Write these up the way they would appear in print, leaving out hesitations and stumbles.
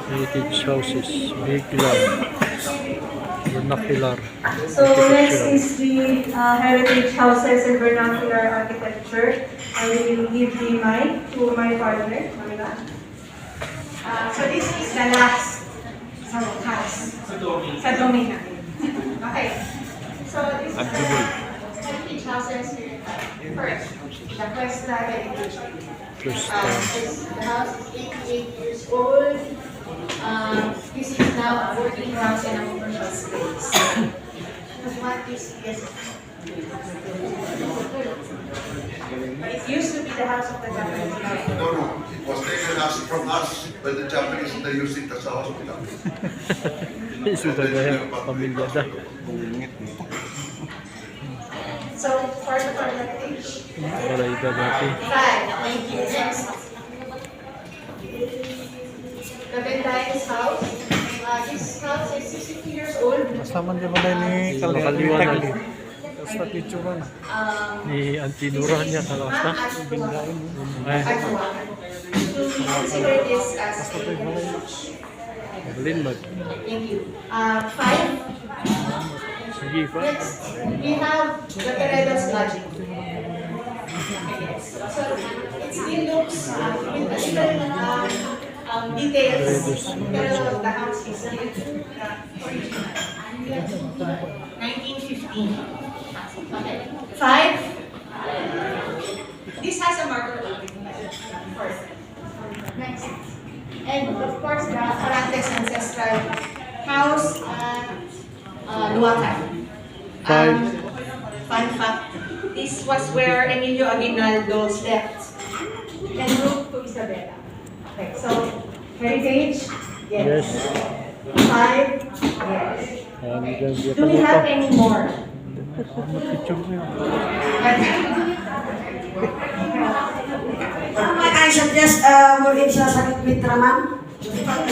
Heritage houses, vehicular, vernacular So next architectural. is the heritage houses and vernacular architecture. I will give the mic to my partner, Mamila. So this is the last house sa domain natin. Okay. So this is the heritage houses. First, the Cuesta Heritage. The house is 88 years old. This is now a working house and a commercial space. What is this? It used to be the house of the Japanese. No. It was taken from us by the Japanese and they used it as a hospital. Sudah gaya pamilya dah. So, for the heritage. Wala iba dati. 5. Thank you. Next. The Bendayan's house. This house is 62 years old. Masaman di ba ni Makaliwanag. Basta picture na. Ni Antinura niya sa lasta. Ay, Consider this as mabalin mag. thank you. 5. Sige pa. Next, we have the Teredos Lodging. So, it still looks with a little details, pero the house is still original. 1915. Okay. 5. This has a marker. First. Next. And of course, the Parantes Ancestral House at Luacan. Fun fact, this was where Emilio Aguinaldo slept and moved to Isabela. Okay, so heritage, yes. 5, yes. Do we have any more? I suggest more in sa sakit mitra, ma'am.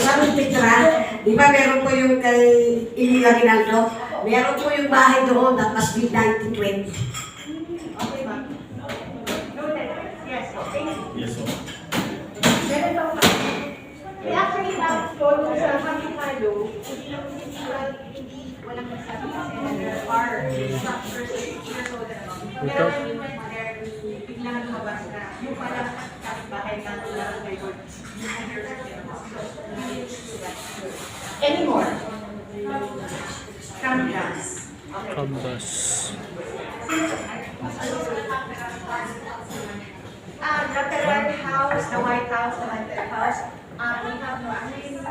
Sakit mitra, di ba meron po yung kay Emilio Aguinaldo? Meron po yung bahay doon, that must be 1920. Okay, ma'am. Noted. Yes, okay. Yes, sir. Meron pa pa. We actually have told sa Manipalo, hindi walang nasabi kasi there are structures of years old and all. Pero when we went there, biglang lumabas na yung palang bahay na lang may good. Any more? Canvas. Okay. Canvas. The Ferrari House, the White House, the Mantel House, we have no access.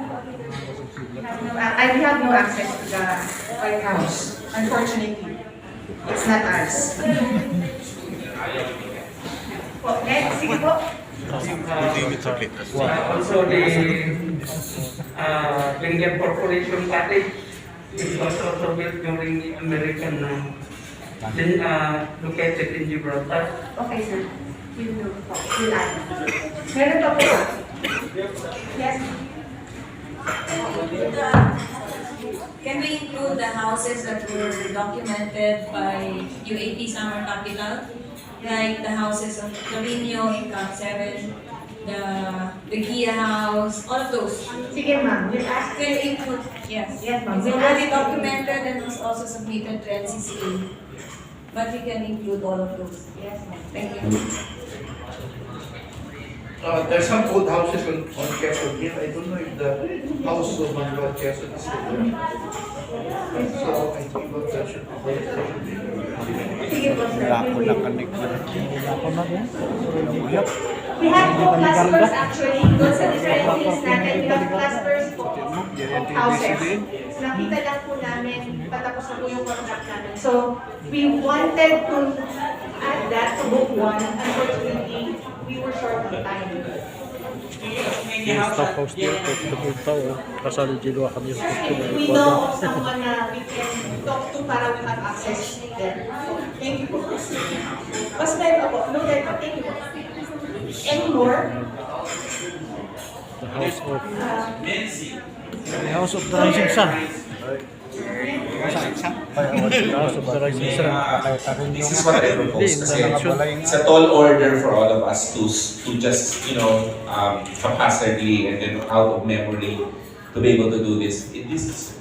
We have no access to the White House, unfortunately. It's not ours. Next, sige po. Also the Lincoln Corporation Cottage is also built during the American located in Gibraltar. Okay, sir. We'll add. Meron pa po. Yes. Can we include the houses that were documented by UAP Summer Capital? Like the houses of Trevino in Camp 7, the Gia House, all of those. Sige, ma'am. We'll ask. Can we include? Yes. Yes, ma'am. It's already documented and was also submitted to NCCA. But we can include all of those. Yes, ma'am. Thank you. There's some old houses on Quezon here. I don't know if the house of Manuel Quezon is still there. So I think that should be there. Sige po, sir. We will. Yep. We have two clusters actually. Doon sa different fields natin, we have clusters po of houses. Nakita lang po namin, patapos na po yung contract namin. So, we wanted to add that to book 1. Unfortunately, we were short on time. Yung staff house niya, pagkakul tao, kasal dilo kami yung pagkakul. We know of someone na we can talk to para we have access there. Thank you po. Mas meron po. Noted po. Thank you po. Any more? The house of The House of the Rising Sun. House of the Rising Sun. This is what I propose kasi it's a tall order for all of us to just, haphazardly and then out of memory to be able to do this. This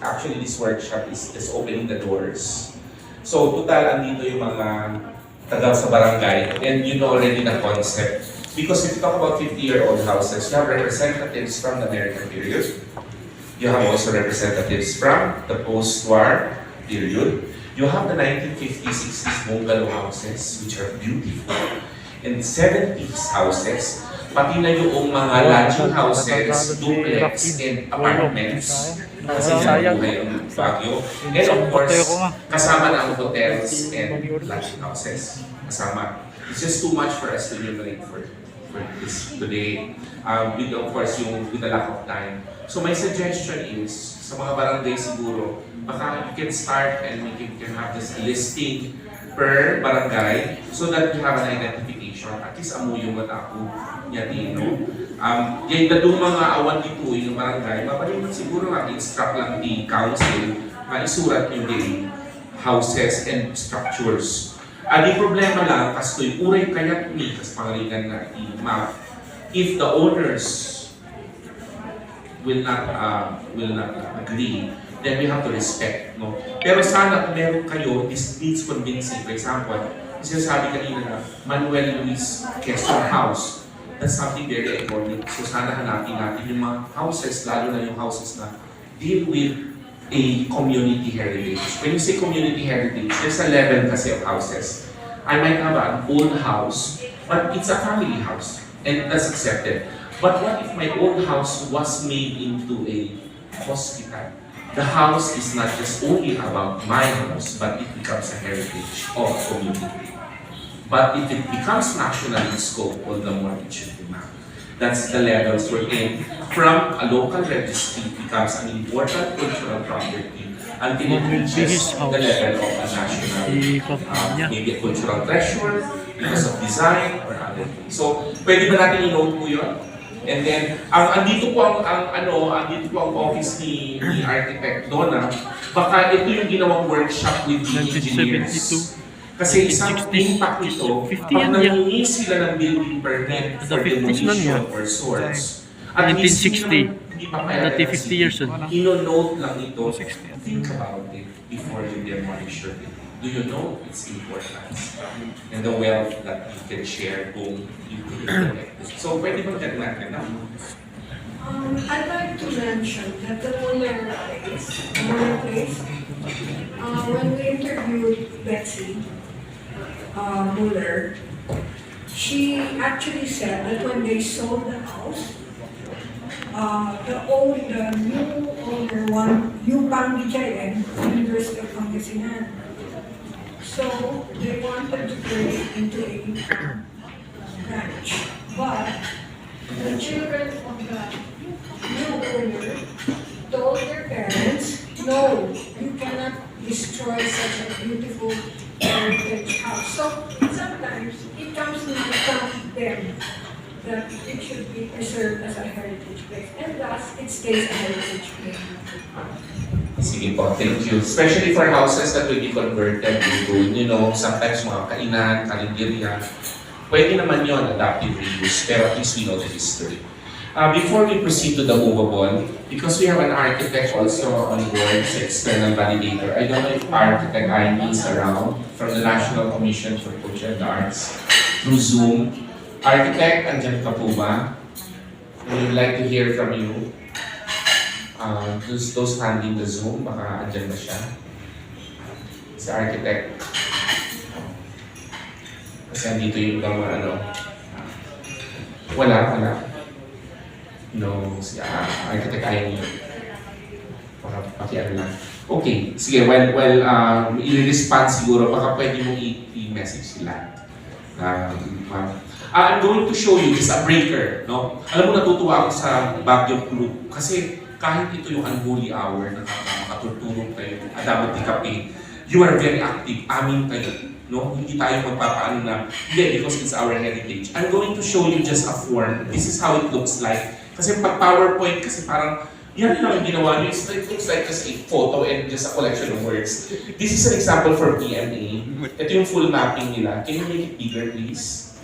workshop is just opening the doors. So, total, andito yung mga taga sa barangay and you know already the concept. Because if you talk about 50-year-old houses, you have representatives from the American period. You have also representatives from the post-war period. You have the 1950s, 60s bungalow houses, which are beautiful. And 70s houses, pati na yung mga lodging houses, duplex, and apartments. Kasi buhay ang Baguio. And of course, kasama na ang hotels and lodging houses. Kasama. It's just too much for us to enumerate for this today. With of course, with the lack of time. So my suggestion is, sa mga barangay siguro, baka you can start and we can have this listing per barangay so that we have an identification. At least amuyo mo na ako niya dino. Yung dadong mga awan dito yung barangay, mapaliman siguro nga instruct lang the council na isurat nyo din houses and structures. Di problema lang, kasi uray kayat ni, kasi pangalingan na i-map, if the owners will not agree, then we have to respect, no? Pero sana kung meron kayo, this needs convincing. For example, sinasabi kanina na Manuel Luis Quezon House, that's something very important. So sana hanapin natin yung mga houses, lalo na yung houses na deal with a community heritage. When you say community heritage, there's a level kasi of houses. I might have an old house, but it's a family house, and that's accepted. But what if my old house was made into a hospital? The house is not just only about my house, but it becomes a heritage of a community. But if it becomes national in scope, all the more it should be mapped. That's the levels we're in. From a local registry, it becomes an important cultural property until it reaches the level of a national, maybe a cultural treasure, because of design or other things. So, pwede ba natin i-note po yun? And then, andito po ang office ni Architect Donna. Baka ito yung ginawang workshop with the engineers. Kasi isang impact nito, pag nangingi sila ng building permit for demolition or source, at least hindi pa Dati 50 years old. ino-note lang ito, think about it before you demolish your building. Do you know its importance and the wealth that you can share kung you connect this? So, pwede bang ganun natin na? I'd like to mention that the Muller place, when we interviewed Betsy Muller, she actually said that when they sold the house, the new owner UPAM BJN, University of Pangasinan. So they wanted to turn it into a branch, but the children of the new owner told their parents, no, you cannot destroy such a beautiful heritage house. So sometimes it comes from them that it should be preserved as a heritage place, and thus it stays a heritage place. Sige po, thank you. Especially for houses that will be converted into, sometimes mga kainan, karinderya. Pwede naman yun, adaptive reuse, pero at least we know the history. Before we proceed to the movable, because we have an architect also on board, sa external validator, I don't know if Architect Aimee is around from the National Commission for Culture and the Arts through Zoom. Architect, andyan ka po ba? We would like to hear from you. Those handling the Zoom, baka andyan ba siya? Si Architect. Kasi andito yung ibang wala. No, si Architect Aimee. Baka pakiano lang. Okay, sige, i-respond siguro, baka pwede mong i-message sila. I'm going to show you this, a breaker, no? Alam mo, natutuwa ako sa Baguio group kasi kahit ito yung unholy hour, nakatutulog kayo, dapat di kape, you are very active, amin kayo, no? Hindi tayo magpapaano na, hindi, because it's our heritage. I'm going to show you just a form. This is how it looks like. Kasi pag PowerPoint, kasi parang, Yan lang ang ginawa niyo. It looks like just a photo and just a collection of words. This is an example for PMA. Ito yung full mapping nila. Can you make it bigger, please?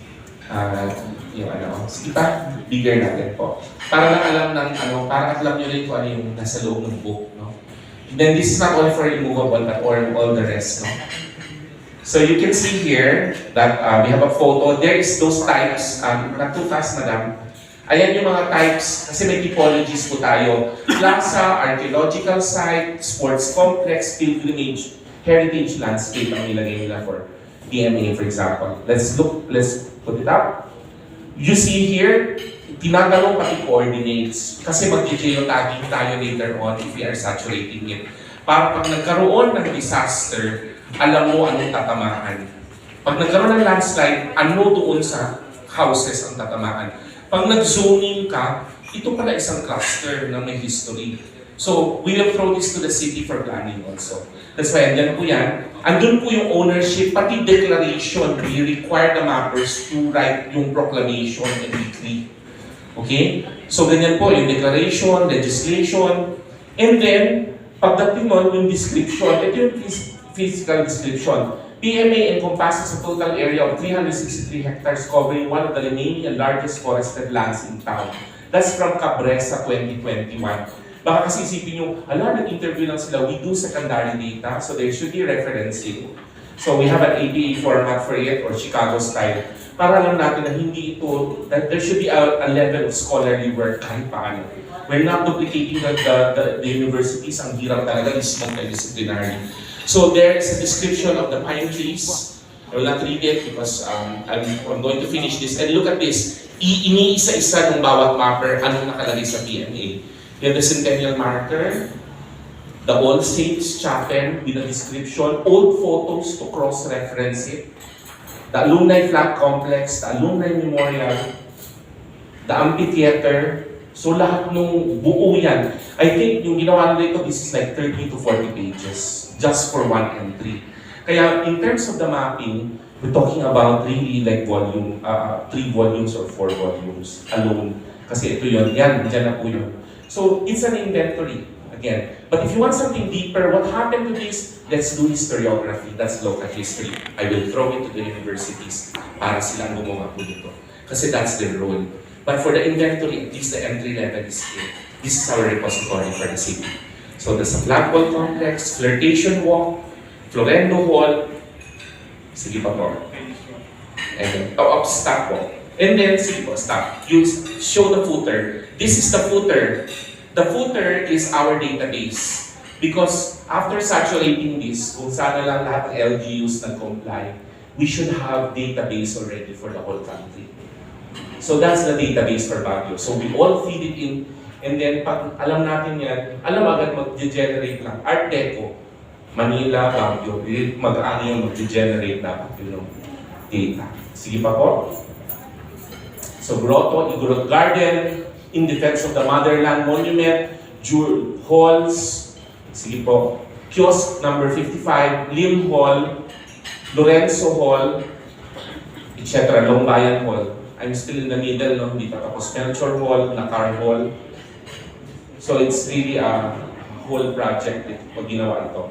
Yung ano, sige pa, bigger natin po. Para lang alam ng ano, para alam nyo rin kung ano yung nasa loob ng book, no? And then this is not only for removable, but all the rest, no? So you can see here that we have a photo. There is those types, not too fast, madam. Ayan yung mga types, kasi may typologies po tayo. Plaza, archaeological site, sports complex, pilgrimage, heritage landscape ang nilagay nila for PMA, for example. Let's put it up. You see here, tinagalong pati coordinates kasi mag-geotagging tayo later on if we are saturating it. Para pag nagkaroon ng disaster, alam mo anong tatamaan. Pag nagkaroon ng landslide, ano doon sa houses ang tatamaan. Pag nag-zoning ka, ito pala isang cluster na may history. So, we will throw this to the city for planning also. That's why, andyan po yan. Andun po yung ownership, pati declaration. We require the mappers to write yung proclamation and decree. Okay? So, ganyan po yung declaration, legislation, and then, pagdating mo yung description, ito yung physical description. PMA encompasses a total area of 363 hectares covering one of the remaining and largest forested lands in town. That's from Cabresa 2021. Baka kasi isipin nyo, nag-interview lang sila, we do secondary data, so there should be referencing. So we have an APA format for it, or Chicago style, para lang natin na hindi ito, that there should be a level of scholarly work kahit paano. We're not duplicating the universities, ang hirap talaga, is multidisciplinary. So there is a description of the pine trees. I will not read it because I'm going to finish this. And look at this. Iniisa-isa ng bawat mapper anong nakalagay sa PMA. You have the centennial marker, the All Saints Chapel with a description, old photos to cross-reference it, the alumni flag complex, the alumni memorial, the amphitheater. So lahat nung buo yan. I think yung ginawa nila ito, this is like 30 to 40 pages. Just for one entry. Kaya in terms of the mapping, we're talking about really like volume, 3 volumes or 4 volumes alone. Kasi ito yun, dyan na po yun. So it's an inventory, again. But if you want something deeper, what happened to this? Let's do historiography, that's local history. I will throw it to the universities para silang gumawa po dito. Kasi that's their role. But for the inventory, at least the entry level is here. This is our repository for the city. So there's a flagpole complex, flirtation walk, Florendo Hall, sige pa po. And then, stop po. And then, sige po, stop. You show the footer. This is the footer. The footer is our database. Because after saturating this, kung sana lang lahat ng LGUs nag-comply, we should have database already for the whole country. So that's the database for Baguio. So we all feed it in. And then, pag alam natin yan, alam agad mag-generate lang. Art Deco, Manila, Baguio, mag-ano yung mag-generate dapat yung data. Sige pa po. So, Grotto, Igorot Garden, in defense of the Motherland Monument, Jewel Halls, sige po, Kiosk number 55, Lim Hall, Lorenzo Hall, etc. Longbayan Hall. I'm still in the middle, no? Hindi pa tapos. Melchor Hall, Nakar Hall. So it's really a whole project pag ginawa ito.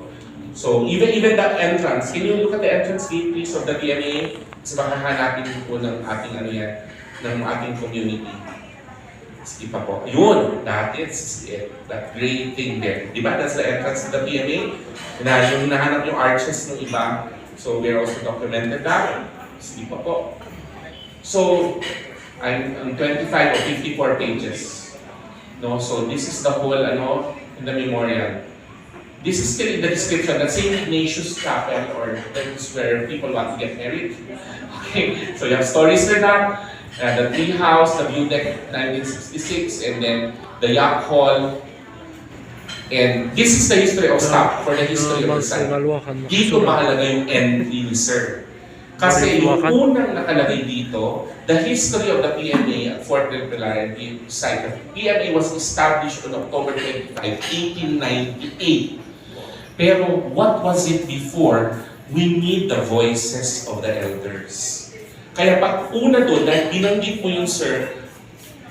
So even that entrance, can you look at the entrance gate please of the PMA? Kasi baka hanapin po ng ating ano yan, ng ating community. Sige pa po. Yun, that's it. That great thing there. Diba? That's the entrance to the PMA. Na yung nahanap yung arches ng iba. So we're also documented that. Sige pa po. So I'm 25 or 54 pages. No, so this is the whole in the memorial. This is still in the description, the St. Ignatius Chapel, or that is where people want to get married. Okay, so you have stories for that. The tree house, the view deck 1966, and then the Yak Hall. And this is the history of stop for the history of the site. Dito mahalaga yung entry reserve. Kasi yung unang nakalagay dito, the history of the PMA at Fort Del Pilar, the site of PMA was established on October 25, 1898. Pero what was it before? We need the voices of the elders. Kaya pag una doon, dahil binanggit mo yung sir,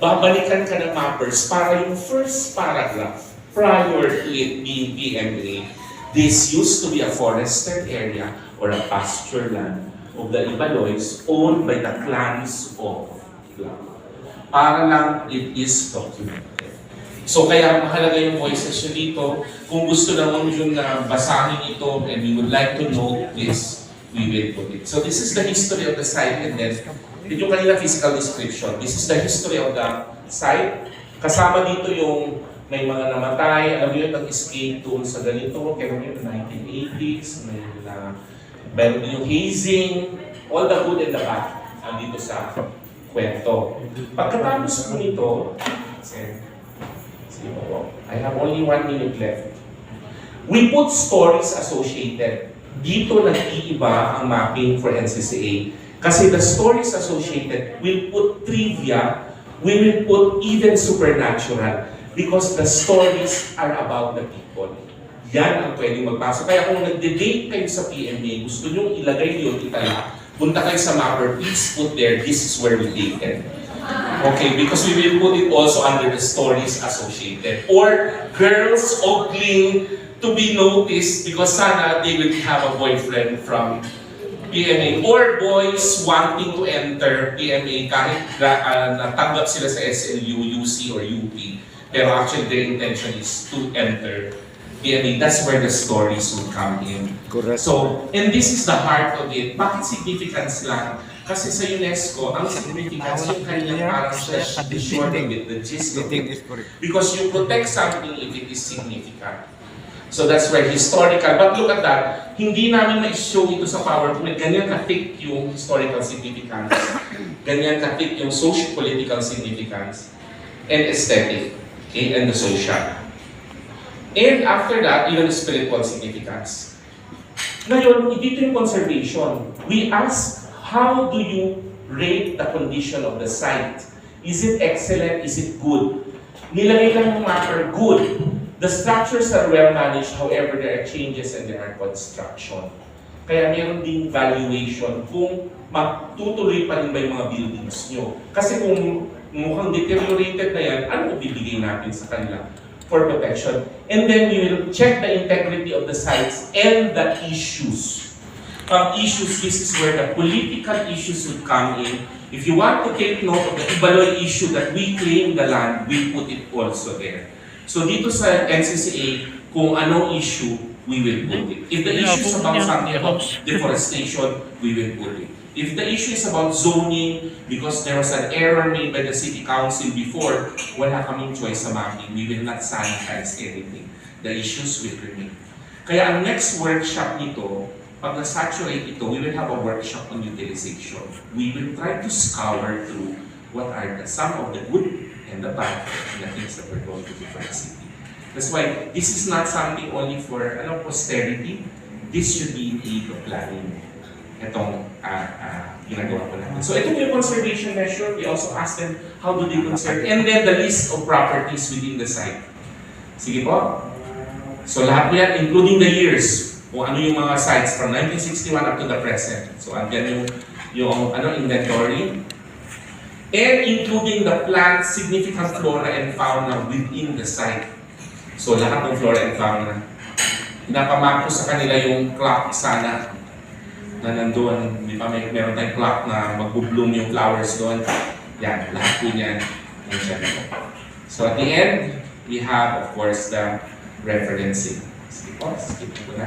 babalikan ka ng mappers para yung first paragraph, prior to it being PMA, this used to be a forested area or a pasture land of the Ibaloys owned by the clans of blah. Para lang it is documented. So kaya mahalaga yung voices nyo dito. Kung gusto naman yun na basahin ito and we would like to know this, we will put it. So this is the history of the site, and then yung kanina physical description. This is the history of the site. Kasama dito yung may mga namatay, alam mo yun, nag-escape doon sa ganito, kaya yun, 1980s, meron din yung hazing, all the good and the bad, dito sa kwento. Pagkatapos po nito, I have only 1 minute left. We put stories associated. Dito nag-iiba ang mapping for NCCA. Kasi the stories associated will put trivia, we will put even supernatural because the stories are about the people. Yan ang pwedeng magpasok. Kaya kung nagde-date kayo sa PMA, gusto nyo ilagay yun, itala, punta kayo sa mapper, please put there, this is where we dated. Okay, because we will put it also under the stories associated. Or girls ogling to be noticed because sana they will have a boyfriend from PMA. Or boys wanting to enter PMA kahit natanggap sila sa SLU, UC, or UP. Pero actually their intention is to enter PMA. That's where the stories will come in. Correct. So, and this is the heart of it. Bakit significance lang? Kasi sa UNESCO, ang significance yung kanyang parang the short of it, the gist of it. Because you protect something if it is significant. So that's where historical. But look at that. Hindi namin ma-show ito sa PowerPoint. Ganyan ka-thick yung historical significance. Ganyan ka-thick yung socio-political significance. And aesthetic. Okay? And the social. And after that, even the spiritual significance. Ngayon, dito yung conservation. We ask, how do you rate the condition of the site? Is it excellent? Is it good? Nilagay lang ng mapper, good. The structures are well managed, however, there are changes and there are construction. Kaya meron din valuation kung magtutuloy pa rin ba yung mga buildings nyo. Kasi kung mukhang deteriorated na yan, ano ibibigay natin sa kanila for protection? And then we will check the integrity of the sites and the issues. Issues, this is where the political issues would come in. If you want to take note of the Ibaloy issue that we claim the land, we put it also there. So dito sa NCCA, kung anong issue, we will put it. If the issue is about something about deforestation, we will put it. If the issue is about zoning, because there was an error made by the city council before, wala kaming choice sa mapping. We will not sanitize anything. The issues will remain. Kaya ang next workshop nito, pag na-saturate ito, we will have a workshop on utilization. We will try to scour through what are some of the good and the bad and the things that we're going to do for the city. That's why this is not something only for posterity. This should be in aid of planning. Itong ginagawa ko natin. So ito yung conservation measure. We also ask them how do they conserve. And then the list of properties within the site. Sige po. So lahat po yan, including the years. Kung ano yung mga sites from 1961 up to the present. So andyan yung inventory. And including the plant, significant flora and fauna within the site. So lahat ng flora and fauna. Napamap ko sa kanila yung clock sana na nandun. Di ba meron tayong clock na mag-bloom yung flowers doon. Yan, lahat po yan. So at the end, we have of course the referencing. Skip ko na.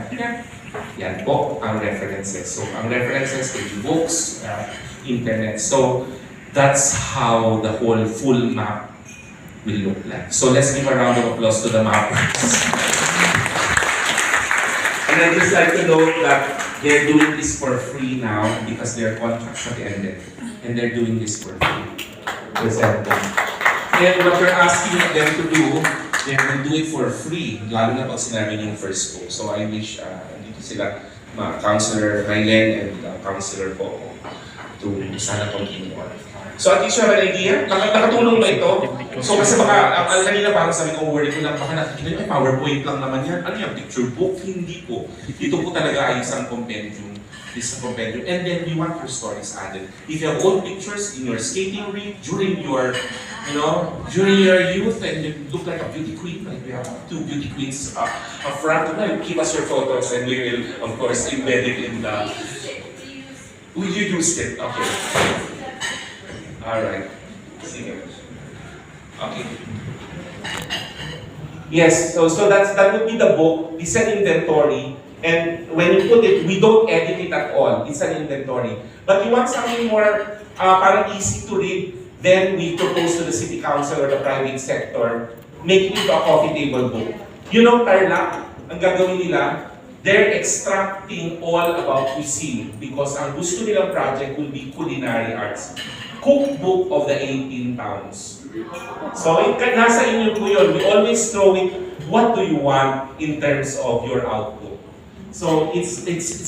Yan po ang references. So, ang references will be books, internet. So, that's how the whole full map will look like. So, let's give a round of applause to the mappers. And I'd just like to note that they're doing this for free now because their contracts have ended. And they're doing this for free. Present them. And what we're asking them to do, they will do it for free, lalo na pag sinabi yung first go. So I wish dito sila, Councilor Mylen and Councilor po to sana continue on. So at least you have an idea? Nakatulong ba ito? So kasi baka, kanina parang sabi ko, worry ko lang, baka nakikita nyo, ay PowerPoint lang naman yan. Ano yung picture book? Hindi po. Dito po talaga ay isang compendium. This compendium. And then we want your stories added. If you have old pictures in your skating rink, during your, during your youth, and you look like a beauty queen, like we have 2 beauty queens up front, give us your photos and we will, of course, embed it in the... Will you use it? Okay. Alright. Sige. Okay. Yes, so that would be the book. It's an inventory. And when you put it, we don't edit it at all. It's an inventory. But you want something more parang easy to read, then we propose to the city council or the private sector, making it a coffee table book. You know, Tarlac, ang gagawin nila, they're extracting all about cuisine because ang gusto nilang project will be culinary arts. Cookbook of the 18 towns. So, nasa inyo po yun. We always throw it, what do you want in terms of your output? So, it's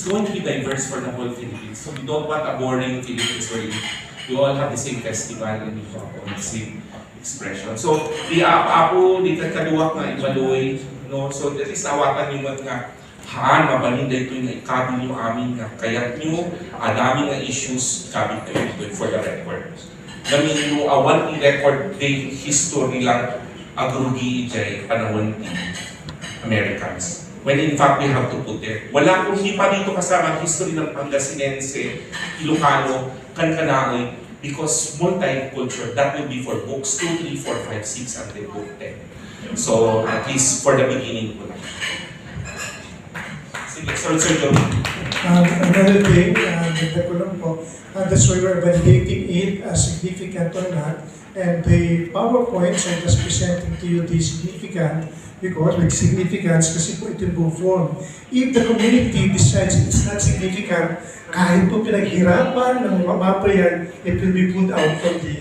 going to be diverse for the whole Philippines. So, we don't want a boring Philippines where we all have the same festival and we have all the same expression. So, di ako, di kaduwak nga ibaloy, no? So, at least awakan nyo nga, mabalinda ito yung ikabi nyo amin nga, kayat nyo, adami nga issues, ikabi ito for the record. Namin nyo, awan i-record day history lang, agrugi ijay, panahon ni Americans. When in fact, we have to put it. Wala kung hindi pa dito kasama history ng Pangasinense, Ilocano, Kankanaoy, because multicultural, that will be for books 2, 3, 4, 5, 6, until book 10. So, at least for the beginning po lang. Sige, Sir Joe. Another thing, dagdag ko lang po, that's why we're validating it as significant or not. And the PowerPoints, I'm just presenting to you the significant because with significance, kasi po ito yung form. If the community decides it's not significant, kahit po pinaghirapan ng mapa yan, it will be pulled out from the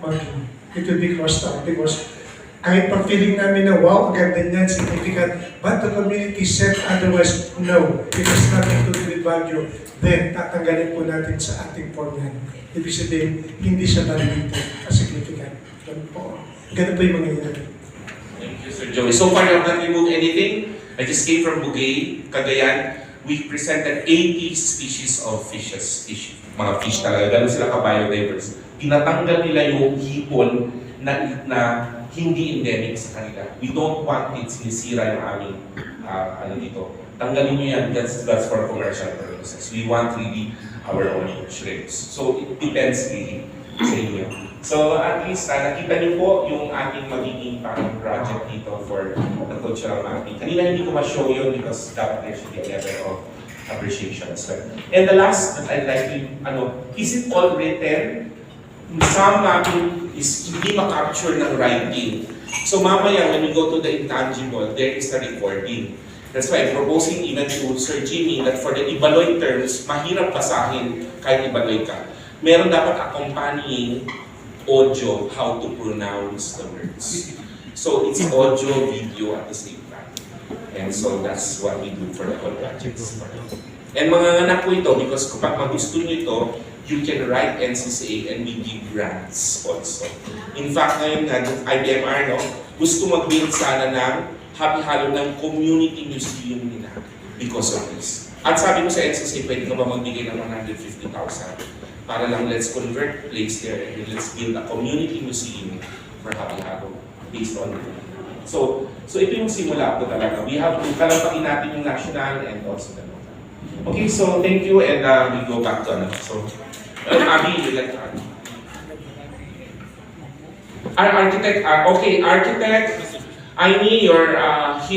margin. It will be crossed out because kahit pag feeling namin na wow, ang ganda niyan, significant, but the community said otherwise, no, it has nothing to do with value, then tatanggalin po natin sa ating form yan. Ibig sabihin, hindi siya validated as significant. Ganun po. Ganun po yung mangyayari. Thank you, Sir Joey. So far, you have not removed anything. I just came from Bugay, Cagayan. We presented 80 species of fishes. Mga fish talaga. Ganun sila ka-biodiverse. Tinatanggal nila yung hipon na hindi endemic sa kanila. We don't want it sinisira yung aming dito. Tanggalin nyo yan, that's for commercial purposes. We want really our own shrimps. So it depends really sa inyo. So at least nakita niyo po yung ating magiging project dito for the cultural mapping. Kanina hindi ko ma-show yun because dapat there should be a level of appreciation as well. And the last that I'd like to, is it all written? Some mapping is hindi ma-capture ng writing. So mamaya when you go to the intangible, there is the recording. That's why I'm proposing even to Sir Jimmy that for the Ibaloy terms, mahirap basahin kahit Ibaloy ka. Meron dapat accompanying audio how to pronounce the words. So it's audio, video at the same time. And so that's what we do for the whole project. And mga anak ko ito, because kapag magusto nyo ito, you can write NCCA and we give grants also. In fact, ngayon nga, IBMR, gusto mag-build sana ng happy halo ng community museum nila because of this. At sabi mo sa NCCA, pwede ka ba magbigay ng 150,000 para lang let's convert place there and let's build a community museum for happy halo based on it. So ito yung simula po talaga. We have to kalampagin natin yung national and also the local. Okay, so thank you and we go back to So, Abby, you'd like to add? Our architect, okay, architect, I need your here.